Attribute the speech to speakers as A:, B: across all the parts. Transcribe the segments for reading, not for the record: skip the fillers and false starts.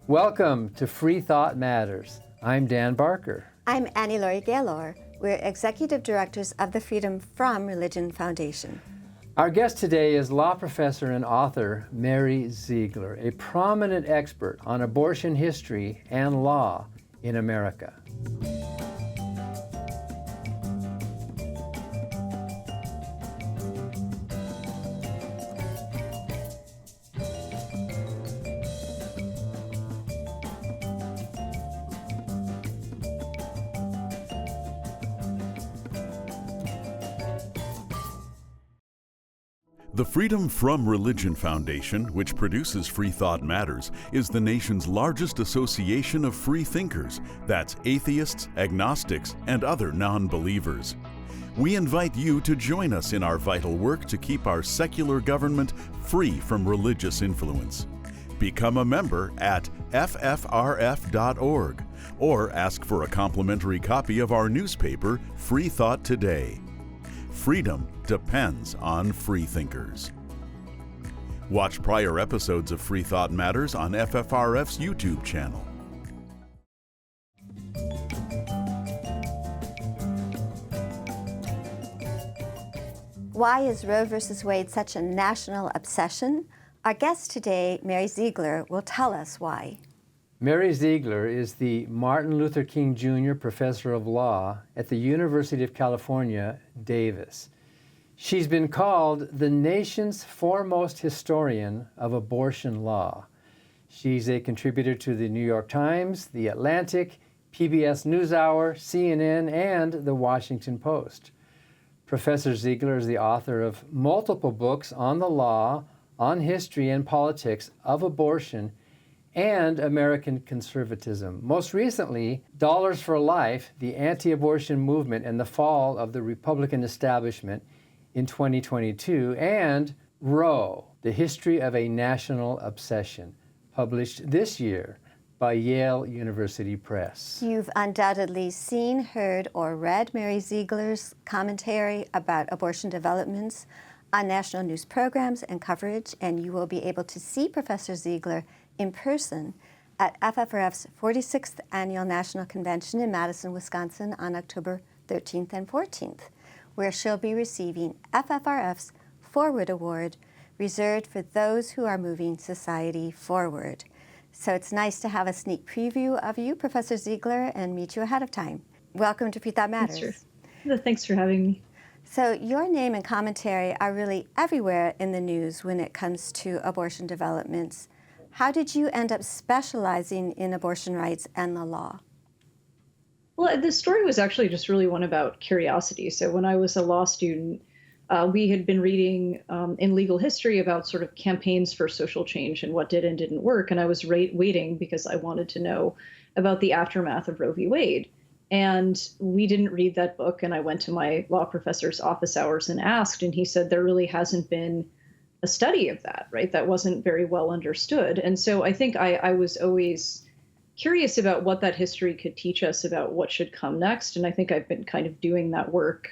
A: Welcome to Freethought Matters. I'm Dan Barker.
B: I'm Annie Laurie Gaylor. We're executive directors of the Freedom from Religion Foundation.
A: Our guest today is law professor and author Mary Ziegler, a prominent expert on abortion history and law in America.
C: The Freedom from Religion Foundation, which produces Freethought Matters, is the nation's largest association of free thinkers. That's atheists, agnostics, and other non-believers. We invite you to join us in our vital work to keep our secular government free from religious influence. Become a member at FFRF.org or ask for a complimentary copy of our newspaper, Freethought Today. Freedom depends on freethinkers. Watch prior episodes of Freethought Matters on FFRF's YouTube channel.
B: Why is Roe v. Wade such a national obsession? Our guest today, Mary Ziegler, will tell us why.
A: Mary Ziegler is the Martin Luther King Jr. Professor of Law at the University of California, Davis. She's been called the nation's foremost historian of abortion law. She's a contributor to the New York Times, The Atlantic, PBS NewsHour, CNN, and The Washington Post. Professor Ziegler is the author of multiple books on the law, on history and politics of abortion and American conservatism. Most recently, Dollars for Life, the anti-abortion movement and the fall of the Republican establishment in 2022, and Roe, the history of a national obsession, published this year by Yale University Press.
B: You've undoubtedly seen, heard, or read Mary Ziegler's commentary about abortion developments on national news programs and coverage, and you will be able to see Professor Ziegler in person at FFRF's 46th Annual National Convention in Madison, Wisconsin on October 13th and 14th, where she'll be receiving FFRF's Forward Award, reserved for those who are moving society forward. So it's nice to have a sneak preview of you, Professor Ziegler, and meet you ahead of time. Welcome to Freethought Matters.
D: Thanks for having me.
B: So your name and commentary are really everywhere in the news when it comes to abortion developments. How did you end up specializing in abortion rights and the law?
D: Well, the story was actually just really one about curiosity. So when I was a law student, we had been reading in legal history about sort of campaigns for social change and what did and didn't work. And I was waiting because I wanted to know about the aftermath of Roe v. Wade. And we didn't read that book. And I went to my law professor's office hours and asked, and he said there really hasn't been a study of that, right? That wasn't very well understood. And so I think I was always curious about what that history could teach us about what should come next. And I think I've been kind of doing that work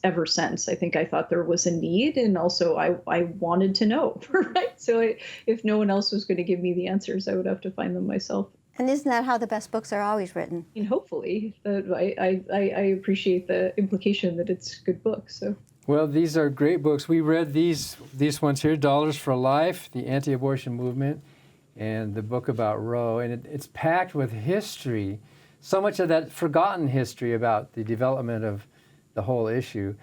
D: ever since. I think I thought there was a need, and also I wanted to know, right? So if no one else was going to give me the answers, I would have to find them myself.
B: And isn't that how the best books are always written?
D: And hopefully, I appreciate the implication that it's good books. So.
A: Well, these are great books. We read these ones here, Dollars for Life, the Anti-Abortion Movement, and the book about Roe. And it's packed with history, so much of that forgotten history about the development of the whole issue.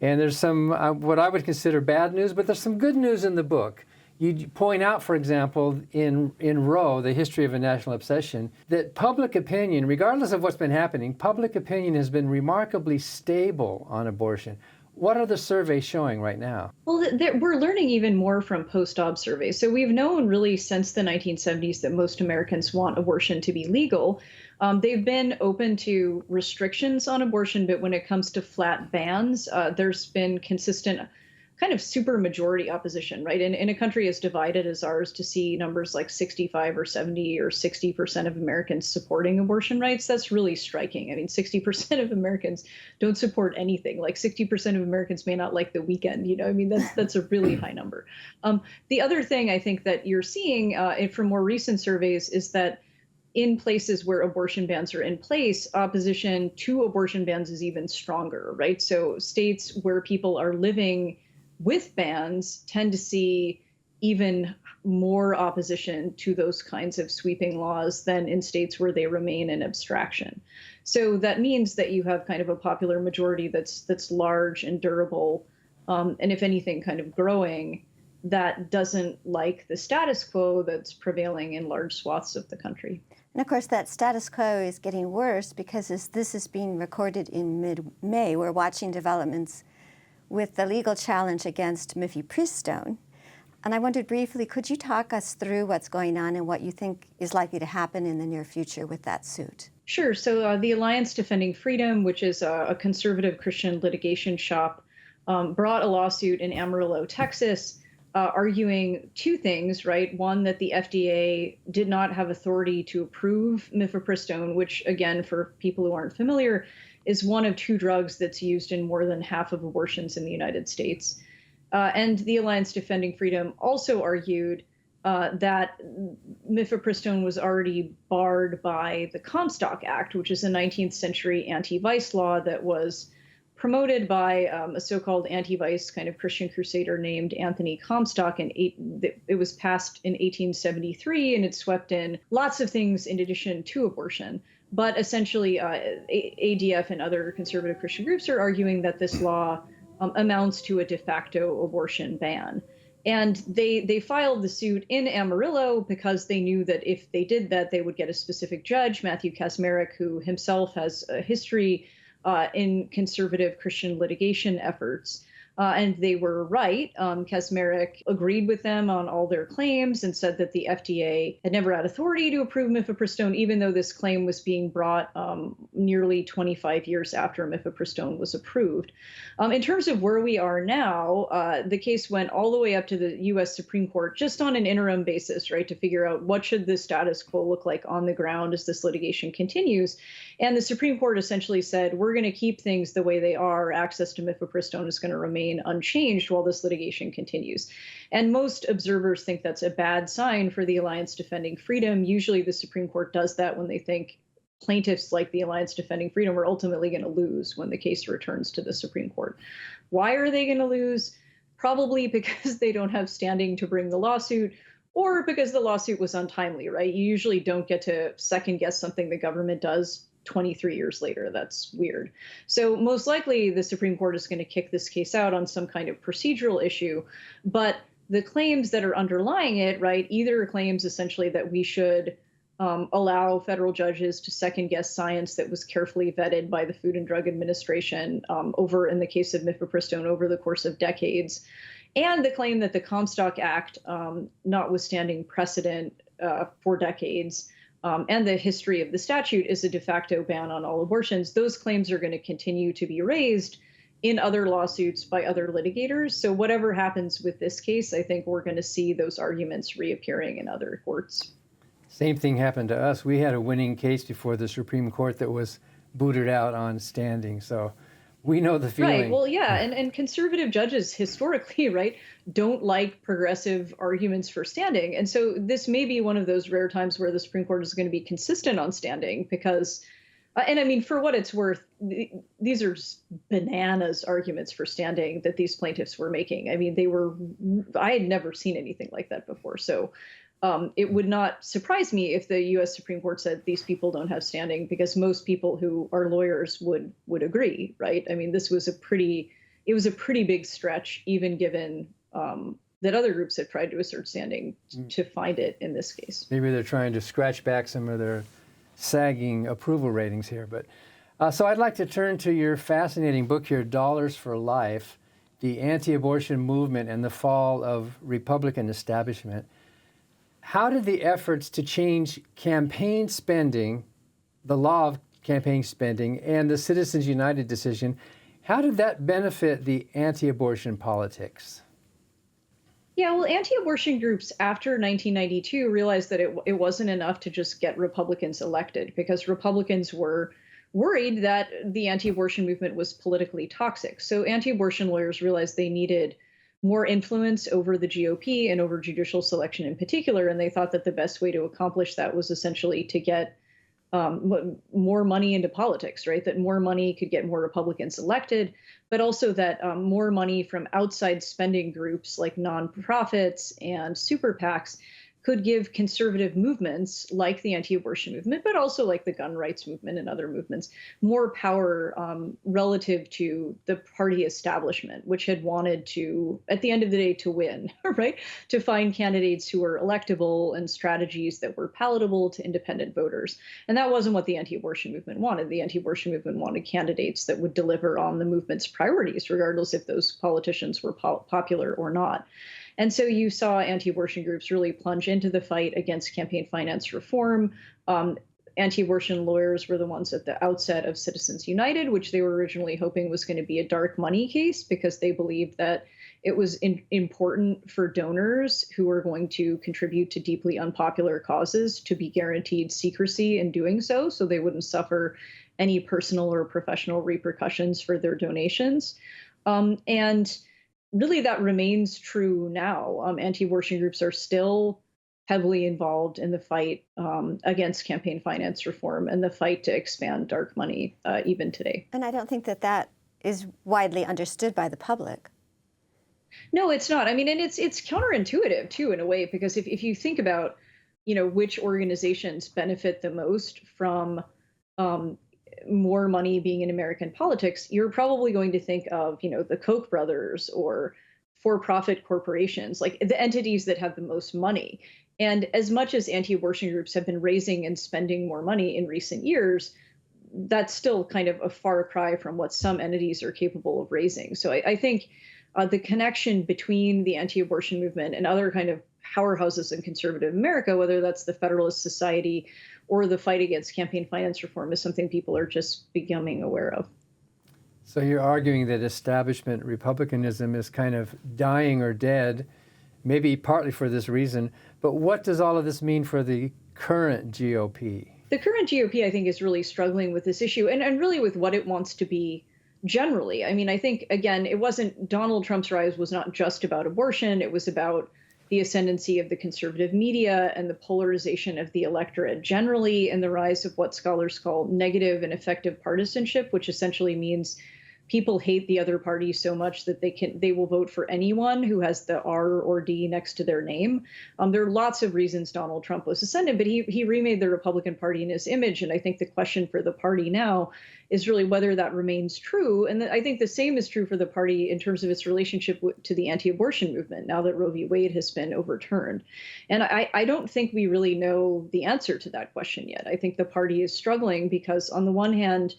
A: And there's some, what I would consider bad news, but there's some good news in the book. You point out, for example, in Roe, the history of a national obsession, that public opinion, regardless of what's been happening, public opinion has been remarkably stable on abortion. What are the surveys showing right now?
D: Well, we're learning even more from post-ob surveys. So we've known really since the 1970s that most Americans want abortion to be legal. They've been open to restrictions on abortion, but when it comes to flat bans, there's been consistent kind of super majority opposition, right? In a country as divided as ours, to see numbers like 65 or 70 or 60% of Americans supporting abortion rights, that's really striking. I mean, 60% of Americans don't support anything. Like 60% of Americans may not like the weekend, you know, I mean, that's a really high number. The other thing I think that you're seeing from more recent surveys is that in places where abortion bans are in place, opposition to abortion bans is even stronger, right? So states where people are living with bans tend to see even more opposition to those kinds of sweeping laws than in states where they remain in abstraction. So that means that you have kind of a popular majority that's large and durable, and if anything, kind of growing, that doesn't like the status quo that's prevailing in large swaths of the country.
B: And of course, that status quo is getting worse because as this is being recorded in mid-May, we're watching developments with the legal challenge against mifepristone. And I wondered briefly, could you talk us through what's going on and what you think is likely to happen in the near future with that suit?
D: Sure. So the Alliance Defending Freedom, which is a conservative Christian litigation shop, brought a lawsuit in Amarillo, Texas, arguing two things, right? One, that the FDA did not have authority to approve mifepristone, which, again, for people who aren't familiar, is one of two drugs that's used in more than half of abortions in the United States. And the Alliance Defending Freedom also argued that mifepristone was already barred by the Comstock Act, which is a 19th century anti-vice law that was promoted by a so-called anti-vice kind of Christian crusader named Anthony Comstock. It was passed in 1873, and it swept in lots of things in addition to abortion. But essentially, ADF and other conservative Christian groups are arguing that this law amounts to a de facto abortion ban. And they filed the suit in Amarillo because they knew that if they did that, they would get a specific judge, Matthew Kaczmarek, who himself has a history in conservative Christian litigation efforts. And they were right. Kaczmarek agreed with them on all their claims and said that the FDA had never had authority to approve mifepristone, even though this claim was being brought nearly 25 years after mifepristone was approved. In terms of where we are now, the case went all the way up to the U.S. Supreme Court just on an interim basis, right, to figure out what should the status quo look like on the ground as this litigation continues. And the Supreme Court essentially said, we're going to keep things the way they are. Access to mifepristone is going to remain unchanged while this litigation continues. And most observers think that's a bad sign for the Alliance Defending Freedom. Usually the Supreme Court does that when they think plaintiffs like the Alliance Defending Freedom are ultimately going to lose when the case returns to the Supreme Court. Why are they going to lose? Probably because they don't have standing to bring the lawsuit, or because the lawsuit was untimely, right? You usually don't get to second guess something the government does 23 years later. That's weird. So most likely the Supreme Court is going to kick this case out on some kind of procedural issue. But the claims that are underlying it, right, either claims essentially that we should allow federal judges to second guess science that was carefully vetted by the Food and Drug Administration over, in the case of mifepristone, over the course of decades, and the claim that the Comstock Act, notwithstanding precedent for decades, and the history of the statute, is a de facto ban on all abortions. Those claims are going to continue to be raised in other lawsuits by other litigators. So whatever happens with this case, I think we're going to see those arguments reappearing in other courts.
A: Same thing happened to us. We had a winning case before the Supreme Court that was booted out on standing. So we know the feeling.
D: Right. Well, yeah. And conservative judges historically, right, don't like progressive arguments for standing. And so this may be one of those rare times where the Supreme Court is going to be consistent on standing because, and I mean, for what it's worth, these are just bananas arguments for standing that these plaintiffs were making. I mean, I had never seen anything like that before. So it would not surprise me if the U.S. Supreme Court said these people don't have standing, because most people who are lawyers would agree, right? I mean, it was a pretty big stretch, even given that other groups have tried to assert standing to find it in this case.
A: Maybe they're trying to scratch back some of their sagging approval ratings here. But so I'd like to turn to your fascinating book here, Dollars for Life, The Anti-Abortion Movement and the Fall of Republican Establishment. How did the efforts to change campaign spending, the law of campaign spending, and the Citizens United decision How did that benefit the anti-abortion politics?
D: Yeah, well, anti-abortion groups after 1992 realized that it wasn't enough to just get Republicans elected, because Republicans were worried that the anti-abortion movement was politically toxic. So anti-abortion lawyers realized they needed more influence over the GOP and over judicial selection in particular, and they thought that the best way to accomplish that was essentially to get more money into politics, right? That more money could get more Republicans elected, but also that more money from outside spending groups like nonprofits and super PACs could give conservative movements like the anti-abortion movement, but also like the gun rights movement and other movements, more power relative to the party establishment, which had wanted to, at the end of the day, to win, right? To find candidates who were electable and strategies that were palatable to independent voters. And that wasn't what the anti-abortion movement wanted. The anti-abortion movement wanted candidates that would deliver on the movement's priorities, regardless if those politicians were popular or not. And so you saw anti-abortion groups really plunge into the fight against campaign finance reform. Anti-abortion lawyers were the ones at the outset of Citizens United, which they were originally hoping was going to be a dark money case, because they believed that it was important for donors who were going to contribute to deeply unpopular causes to be guaranteed secrecy in doing so, so they wouldn't suffer any personal or professional repercussions for their donations. And really, that remains true now. Anti-abortion groups are still heavily involved in the fight against campaign finance reform and the fight to expand dark money even today.
B: And I don't think that that is widely understood by the public.
D: No, it's not. I mean, and it's counterintuitive too, in a way, because if you think about, which organizations benefit the most from more money being in American politics, you're probably going to think of, the Koch brothers or for-profit corporations, like the entities that have the most money. And as much as anti-abortion groups have been raising and spending more money in recent years, that's still kind of a far cry from what some entities are capable of raising. So I think the connection between the anti-abortion movement and other kind of powerhouses in conservative America, whether that's the Federalist Society or the fight against campaign finance reform, is something people are just becoming aware of.
A: So you're arguing that establishment republicanism is kind of dying or dead, maybe partly for this reason, but what does all of this mean for the current GOP?
D: The current GOP, I think, is really struggling with this issue and really with what it wants to be generally. I mean, I think, again, Donald Trump's rise was not just about abortion. It was about the ascendancy of the conservative media and the polarization of the electorate generally, and the rise of what scholars call negative and effective partisanship, which essentially means people hate the other party so much that they will vote for anyone who has the R or D next to their name. There are lots of reasons Donald Trump was ascendant, but he remade the Republican Party in his image. And I think the question for the party now is really whether that remains true. And I think the same is true for the party in terms of its relationship to the anti-abortion movement now that Roe v. Wade has been overturned. And I don't think we really know the answer to that question yet. I think the party is struggling because, on the one hand,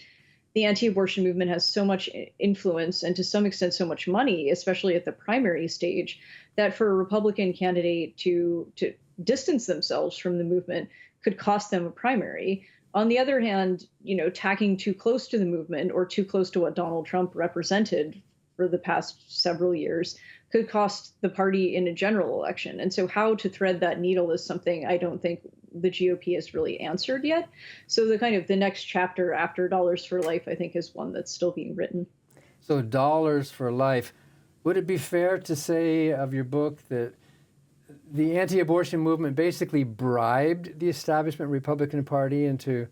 D: the anti-abortion movement has so much influence and to some extent so much money, especially at the primary stage, that for a Republican candidate to distance themselves from the movement could cost them a primary. On the other hand, tacking too close to the movement or too close to what Donald Trump represented for the past several years could cost the party in a general election. And so how to thread that needle is something I don't think the GOP has really answered yet. So the next chapter after Dollars for Life, I think, is one that's still being written.
A: So Dollars for Life, would it be fair to say of your book that the anti-abortion movement basically bribed the establishment Republican Party into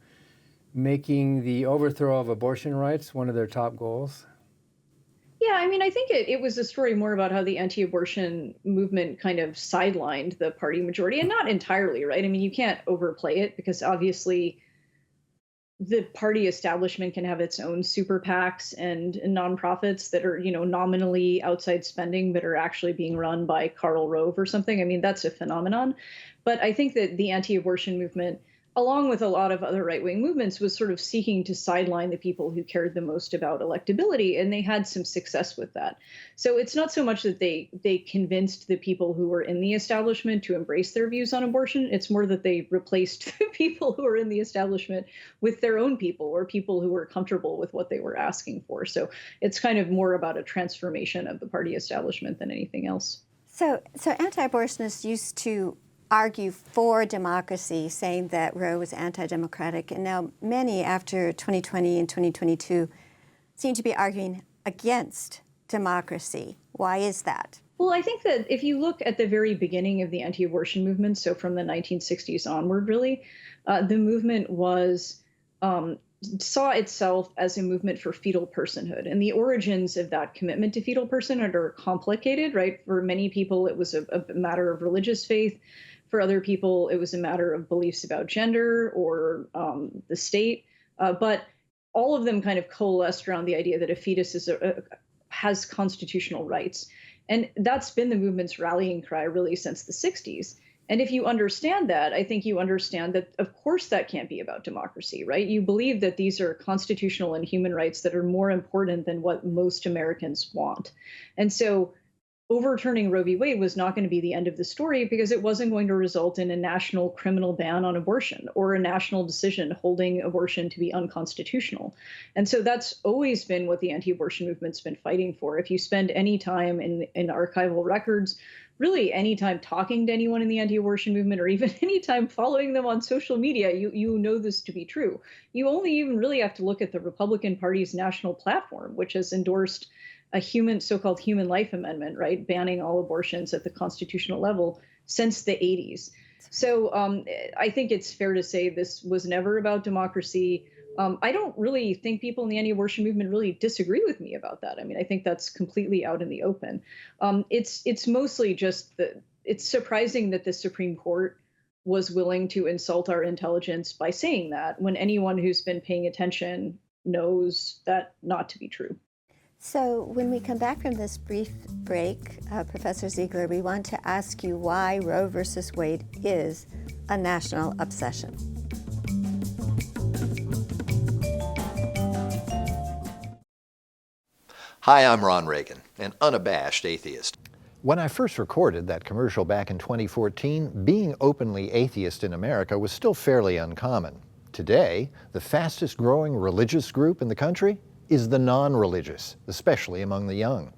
A: making the overthrow of abortion rights one of their top goals?
D: Yeah, I mean, I think it was a story more about how the anti-abortion movement kind of sidelined the party majority, and not entirely, right? I mean, you can't overplay it because obviously the party establishment can have its own super PACs and nonprofits that are, nominally outside spending, but are actually being run by Karl Rove or something. I mean, that's a phenomenon. But I think that the anti-abortion movement along with a lot of other right-wing movements, was sort of seeking to sideline the people who cared the most about electability, and they had some success with that. So it's not so much that they convinced the people who were in the establishment to embrace their views on abortion. It's more that they replaced the people who were in the establishment with their own people, or people who were comfortable with what they were asking for. So it's kind of more about a transformation of the party establishment than anything else.
B: So anti-abortionists used to argue for democracy, saying that Roe was anti-democratic, and now many, after 2020 and 2022, seem to be arguing against democracy. Why is that?
D: Well, I think that if you look at the very beginning of the anti-abortion movement, so from the 1960s onward, really, the movement saw itself as a movement for fetal personhood. And the origins of that commitment to fetal personhood are complicated, right? For many people, it was a matter of religious faith. For other people, it was a matter of beliefs about gender or the state. But all of them kind of coalesced around the idea that a fetus has constitutional rights. And that's been the movement's rallying cry really since the 60s. And if you understand that, I think you understand that, of course, that can't be about democracy, right? You believe that these are constitutional and human rights that are more important than what most Americans want. And so overturning Roe v. Wade was not going to be the end of the story, because it wasn't going to result in a national criminal ban on abortion or a national decision holding abortion to be unconstitutional. And so that's always been what the anti-abortion movement's been fighting for. If you spend any time in archival records, really any time talking to anyone in the anti-abortion movement, or even any time following them on social media, you know this to be true. You only even really have to look at the Republican Party's national platform, which has endorsed a so-called human life amendment, right, banning all abortions at the constitutional level since the 80s. So I think it's fair to say this was never about democracy. I don't really think people in the anti-abortion movement really disagree with me about that. I mean, I think that's completely out in the open. It's mostly just it's surprising that the Supreme Court was willing to insult our intelligence by saying that, when anyone who's been paying attention knows that not to be true.
B: So when we come back from this brief break, Professor Ziegler, we want to ask you why Roe versus Wade is a national obsession.
E: Hi, I'm Ron Reagan, an unabashed atheist.
F: When I first recorded that commercial back in 2014, being openly atheist in America was still fairly uncommon. Today, the fastest growing religious group in the country is the non-religious, especially among the young.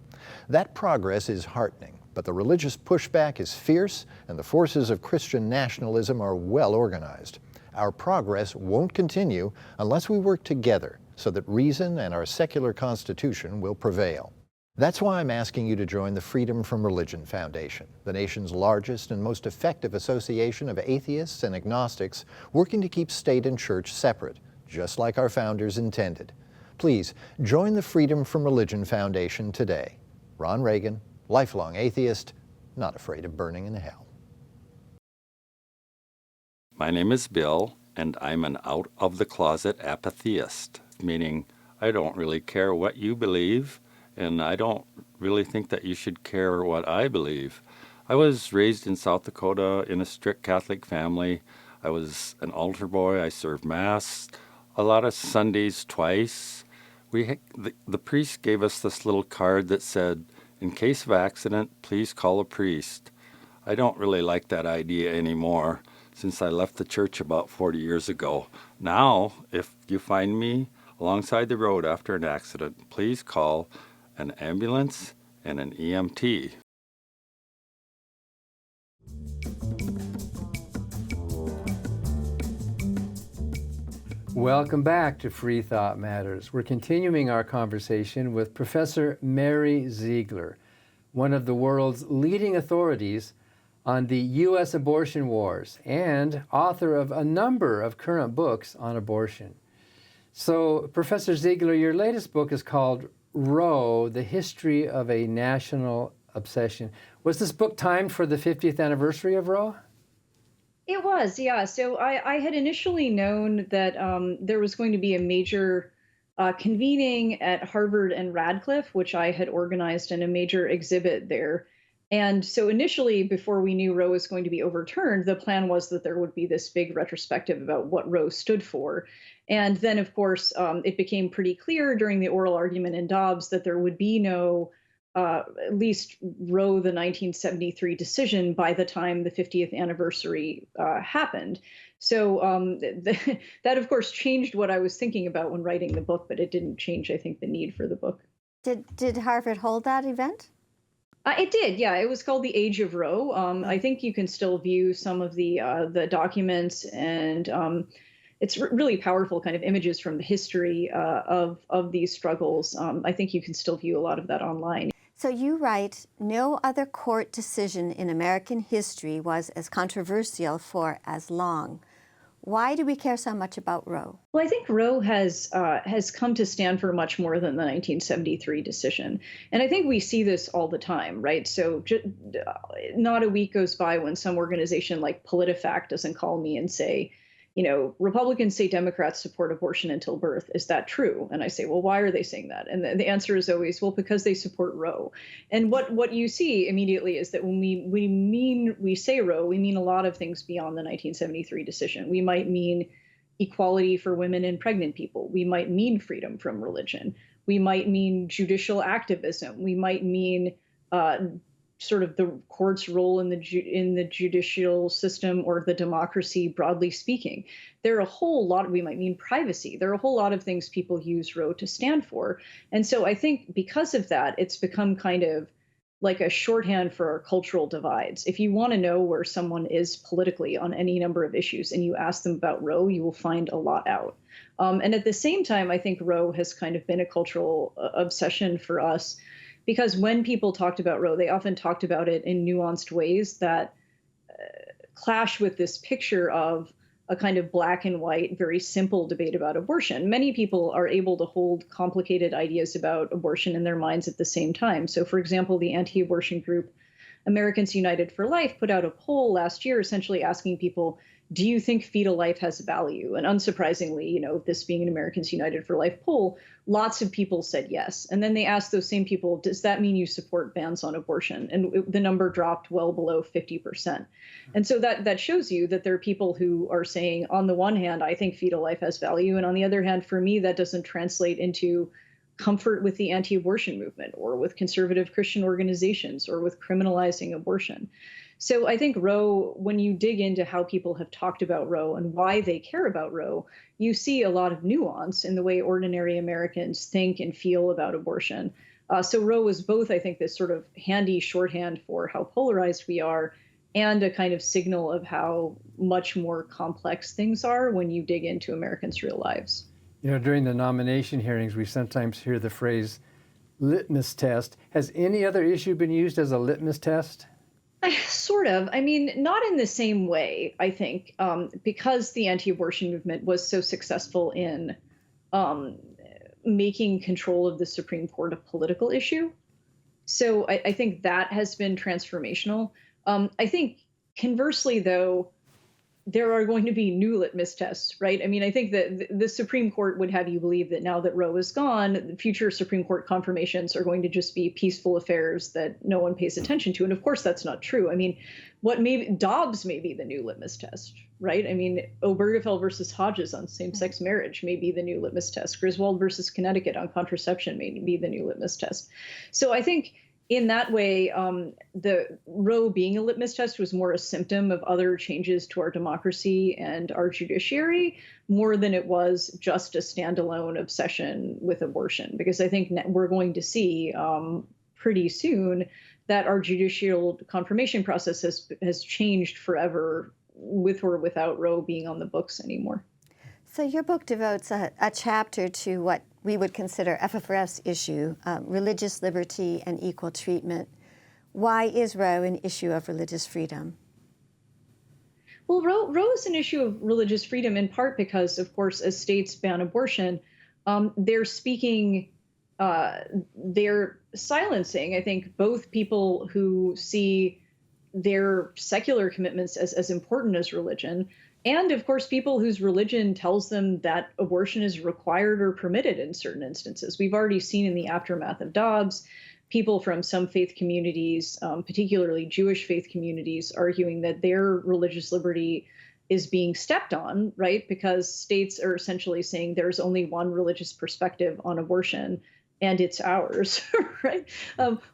F: That progress is heartening, but the religious pushback is fierce and the forces of Christian nationalism are well organized. Our progress won't continue unless we work together so that reason and our secular constitution will prevail. That's why I'm asking you to join the Freedom from Religion Foundation, the nation's largest and most effective association of atheists and agnostics working to keep state and church separate, just like our founders intended. Please join the Freedom from Religion Foundation today. Ron Reagan, lifelong atheist, not afraid of burning in hell.
G: My name is Bill, and I'm an out-of-the-closet apatheist, meaning I don't really care what you believe, and I don't really think that you should care what I believe. I was raised in South Dakota in a strict Catholic family. I was an altar boy. I served Mass a lot of Sundays twice. The priest gave us this little card that said, "In case of accident, please call a priest." I don't really like that idea anymore, since I left the church about 40 years ago. Now, if you find me alongside the road after an accident, please call an ambulance and an EMT.
A: Welcome back to Freethought Matters. We're continuing our conversation with Professor Mary Ziegler, one of the world's leading authorities on the U.S. abortion wars and author of a number of current books on abortion. So, Professor Ziegler, your latest book is called Roe, The History of a National Obsession. Was this book timed for the 50th anniversary of Roe?
D: It was, yeah. So I had initially known that there was going to be a major convening at Harvard and Radcliffe, which I had organized, and a major exhibit there And so initially, before we knew Roe was going to be overturned, the plan was that there would be this big retrospective about what Roe stood for. And then, of course, it became pretty clear during the oral argument in Dobbs that there would be no, at least Roe, the 1973 decision, by the time the 50th anniversary happened. So that, of course, changed what I was thinking about when writing the book, but it didn't change, I think, the need for the book.
B: Did Harvard hold that event?
D: It did, yeah. It was called The Age of Roe. I think you can still view some of the documents, and it's really powerful kind of images from the history of these struggles. I think you can still view a lot of that online.
B: So you write, no other court decision in American history was as controversial for as long. Why do we care so much about Roe?
D: Well, I think Roe has come to stand for much more than the 1973 decision. And I think we see this all the time, right? So not a week goes by when some organization like PolitiFact doesn't call me and say, Republicans say Democrats support abortion until birth. Is that true? And I say, well, why are they saying that? And the answer is always, well, because they support Roe. And what you see immediately is that when we say Roe, we mean a lot of things beyond the 1973 decision. We might mean equality for women and pregnant people. We might mean freedom from religion. We might mean judicial activism. We might mean sort of the court's role in the judicial system or the democracy, broadly speaking. There are a whole lot, we might mean privacy. There are a whole lot of things people use Roe to stand for. And so I think because of that, it's become kind of like a shorthand for our cultural divides. If you want to know where someone is politically on any number of issues and you ask them about Roe, you will find a lot out. And at the same time, I think Roe has kind of been a cultural obsession for us, because when people talked about Roe, they often talked about it in nuanced ways that clash with this picture of a kind of black and white, very simple debate about abortion. Many people are able to hold complicated ideas about abortion in their minds at the same time. So, for example, the anti-abortion group Americans United for Life put out a poll last year essentially asking people, do you think fetal life has value? And unsurprisingly, this being an Americans United for Life poll, lots of people said yes. And then they asked those same people, does that mean you support bans on abortion? And the number dropped well below 50%. And so that shows you that there are people who are saying, on the one hand, I think fetal life has value. And on the other hand, for me, that doesn't translate into comfort with the anti-abortion movement or with conservative Christian organizations or with criminalizing abortion. So I think Roe, when you dig into how people have talked about Roe and why they care about Roe, you see a lot of nuance in the way ordinary Americans think and feel about abortion. So Roe was both, I think, this sort of handy shorthand for how polarized we are and a kind of signal of how much more complex things are when you dig into Americans' real lives.
A: During the nomination hearings, we sometimes hear the phrase litmus test. Has any other issue been used as a litmus test?
D: Sort of. I mean, not in the same way, I think, because the anti-abortion movement was so successful in making control of the Supreme Court a political issue. So I think that has been transformational. I think conversely, though, there are going to be new litmus tests, right? I mean, I think that the Supreme Court would have you believe that now that Roe is gone, the future Supreme Court confirmations are going to just be peaceful affairs that no one pays attention to. And of course, that's not true. I mean, Dobbs may be the new litmus test, right? I mean, Obergefell versus Hodges on same-sex marriage may be the new litmus test. Griswold versus Connecticut on contraception may be the new litmus test. So I think in that way, the Roe being a litmus test was more a symptom of other changes to our democracy and our judiciary, more than it was just a standalone obsession with abortion. Because I think we're going to see pretty soon that our judicial confirmation process has changed forever, with or without Roe being on the books anymore.
B: So your book devotes a chapter to what we would consider FFRF's issue, religious liberty and equal treatment. Why is Roe an issue of religious freedom?
D: Well, Roe is an issue of religious freedom in part because, of course, as states ban abortion, they're silencing, I think, both people who see their secular commitments as important as religion, and, of course, people whose religion tells them that abortion is required or permitted in certain instances. We've already seen in the aftermath of Dobbs people from some faith communities, particularly Jewish faith communities, arguing that their religious liberty is being stepped on, right? Because states are essentially saying there's only one religious perspective on abortion, and it's ours, right?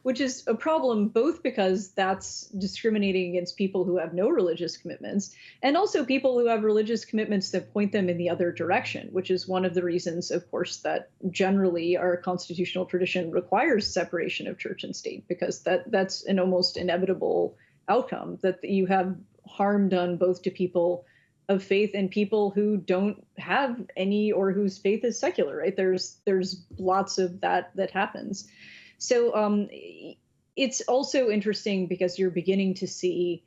D: Which is a problem both because that's discriminating against people who have no religious commitments, and also people who have religious commitments that point them in the other direction, which is one of the reasons, of course, that generally our constitutional tradition requires separation of church and state, because that's an almost inevitable outcome, that you have harm done both to people of faith and people who don't have any, or whose faith is secular, right? There's lots of that happens. So it's also interesting because you're beginning to see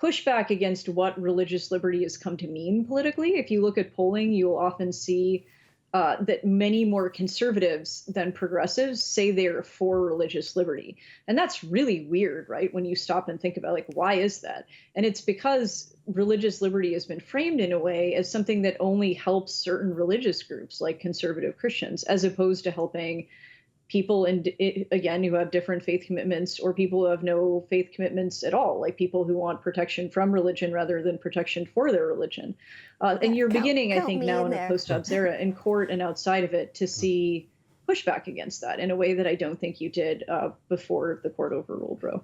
D: pushback against what religious liberty has come to mean politically. If you look at polling, you'll often see that many more conservatives than progressives say they're for religious liberty. And that's really weird, right? When you stop and think about, like, why is that? And it's because religious liberty has been framed in a way as something that only helps certain religious groups, like conservative Christians, as opposed to helping people, again, who have different faith commitments, or people who have no faith commitments at all, like people who want protection from religion rather than protection for their religion. And you're beginning, I think, now in the post-Dobbs era, in court and outside of it, to see pushback against that in a way that I don't think you did before the court overruled Roe.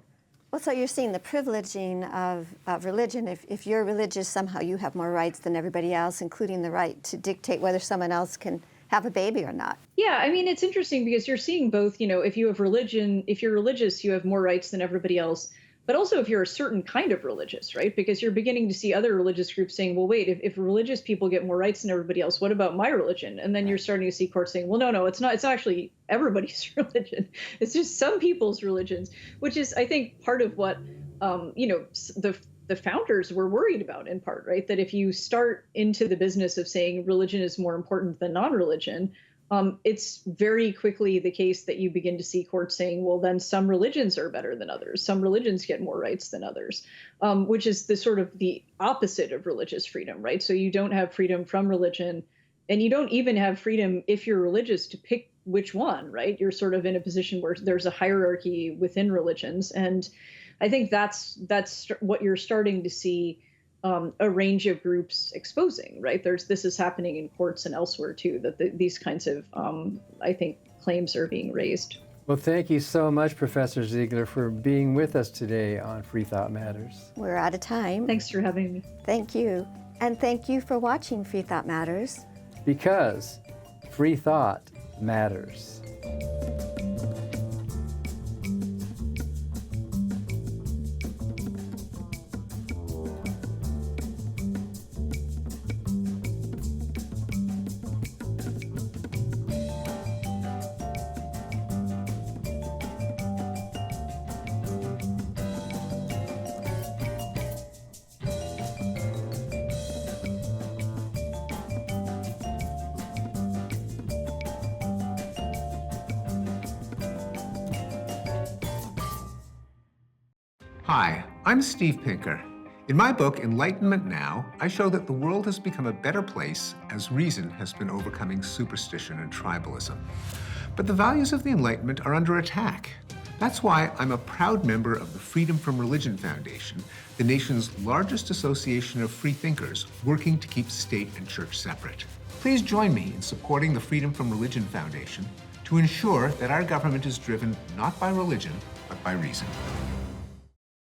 B: Well, so you're seeing the privileging of religion. If you're religious, somehow you have more rights than everybody else, including the right to dictate whether someone else can have a baby or not.
D: Yeah, I mean, it's interesting because you're seeing both, if you have religion, if you're religious, you have more rights than everybody else. But also if you're a certain kind of religious, right? Because you're beginning to see other religious groups saying, well, wait, if religious people get more rights than everybody else, what about my religion? And then you're starting to see courts saying, well, no, it's not actually everybody's religion. It's just some people's religions, which is, I think, part of what, the founders were worried about, in part, right? That if you start into the business of saying religion is more important than non-religion, it's very quickly the case that you begin to see courts saying, well, then some religions are better than others. Some religions get more rights than others, which is the sort of the opposite of religious freedom, right? So you don't have freedom from religion, and you don't even have freedom, if you're religious, to pick which one, right? You're sort of in a position where there's a hierarchy within religions. And I think that's what you're starting to see a range of groups exposing, right? This is happening in courts and elsewhere too, that these kinds of, I think, claims are being raised.
A: Well, thank you so much, Professor Ziegler, for being with us today on Freethought Matters.
B: We're out of time.
D: Thanks for having me.
B: Thank you. And thank you for watching Freethought Matters.
A: Because free thought matters.
H: Hi, I'm Steve Pinker. In my book, Enlightenment Now, I show that the world has become a better place as reason has been overcoming superstition and tribalism. But the values of the Enlightenment are under attack. That's why I'm a proud member of the Freedom from Religion Foundation, the nation's largest association of free thinkers working to keep state and church separate. Please join me in supporting the Freedom from Religion Foundation to ensure that our government is driven not by religion, but by reason.